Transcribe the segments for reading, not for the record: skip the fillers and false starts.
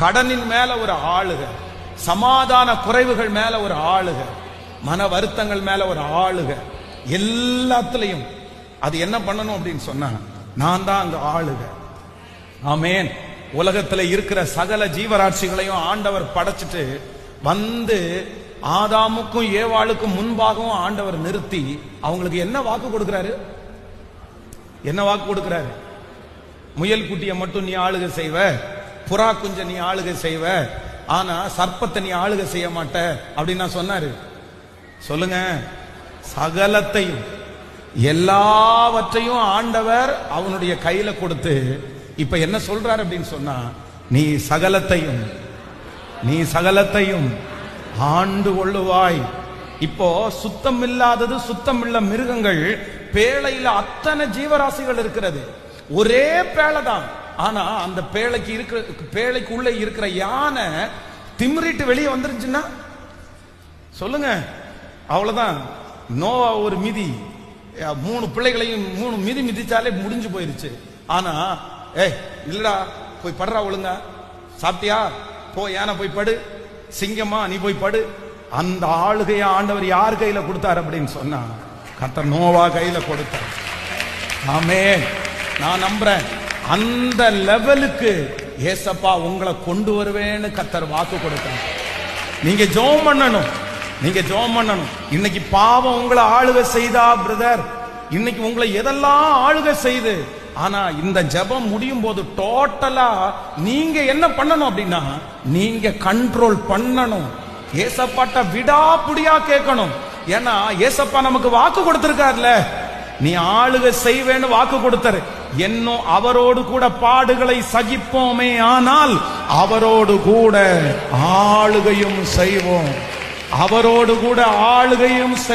கடனின் மேல ஒரு ஆளுக, சமாதான குறைவுகள் மேல ஒரு ஆளுக, மன வருத்தங்கள் மேல ஒரு ஆளுக, எல்லாத்துலயும் அது என்ன பண்ணணும் அப்படின்னு சொன்னா நான் தான் அங்க ஆளுக. ஆமேன். உலகத்துல இருக்கிற சகல ஜீவராட்சிகளையும் ஆண்டவர் படைச்சிட்டு வந்து ஆதாமுக்கும் ஏவாளுக்கும் முன்பாகவும் ஆண்டவர் நிறுத்தி அவங்களுக்கு என்ன வாக்கு கொடுக்கிறாரு? என்ன வாக்கு கொடுக்கிறாரு? முயல் குட்டியை மட்டும் நீ ஆளுகை செய்வ, புறா குஞ்ச நீ ஆளுகை செய்வ, ஆனா சர்ப்பத்தை நீ ஆளுகை செய்ய மாட்ட அப்படின்னு நான் சொன்னாரு. சொல்லுங்க. சகலத்தையும் எல்லாவற்றையும் ஆண்டவர் அவனுடைய கையில கொடுத்து இப்ப என்ன சொல்றாரு அப்படின்னு சொன்னா, நீ சகலத்தையும் ஆண்டு கொள்ளுவாய். இப்போ சுத்தம் இல்லாதது சுத்தம் இல்ல மிருகங்கள், பேழையில அத்தனை ஜீவராசிகள் இருக்கிறது, ஒரே பேழை தான். ஆனா அந்த பேழைக்குள்ள இருக்கிற யானை திமிரிட்டு வெளியே வந்துருச்சுன்னா சொல்லுங்க, அவ்வளவுதான். நோவா ஒரு மிதி, 3 பிள்ளைகளையும் 3 மிதி மிதிச்சாலே முடிஞ்சு போயிருச்சு. ஆனா இல்லடா போய் படுறா, ஒழுங்கா சாப்பிட்டியா, போ யானை போய் படு, சிங்கமா நீ போய் படு. அந்த ஆளுகைய ஆண்டவர் யார் கையில கொடுத்தார் அப்படின்னு சொன்னா கர்த்தர் நோவா கையில கொடுத்தார். ஆமென். நான் நம்புறேன் அந்த லெவலுக்கு ஏசப்பா உங்களை கொண்டு வருவேன்னு கர்த்தர் வாக்கு கொடுத்தார். நீங்க ஜெபம் பண்ணணும், இன்னைக்கு பாவம் உங்களை ஆளுகை செய்தா பிரதர், இன்னைக்கு உங்களை எதெல்லாம் ஆளுகை செய்து, ஆனா இந்த ஜெபம் முடியும் போது டோட்டலா நீங்க என்ன பண்ணணும் அப்படின்னா நீங்க கண்ட்ரோல் பண்ணணும். ஏசப்பாட்ட விடாப்புடியா கேட்கணும். ஏன்னா ஏசப்பா நமக்கு வாக்கு கொடுத்திருக்காருல, நீ ஆளுகை செய்வேன்னு வாக்கு கொடுத்தாரு. இன்னும் அவரோடு கூட பாடுகளை சகிப்போமே, ஆனால் அவரோடு கூட ஆளுகையும்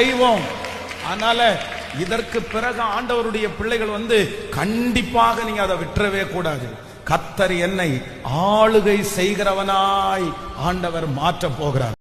செய்வோம். அதனால இதற்கு பிறகு ஆண்டவருடைய பிள்ளைகள் கண்டிப்பாக நீங்க அதை விட்டுறவே கூடாது. கர்த்தர் என்னை ஆளுகை செய்கிறவனாய் ஆண்டவர் மாற்ற போகிறார்.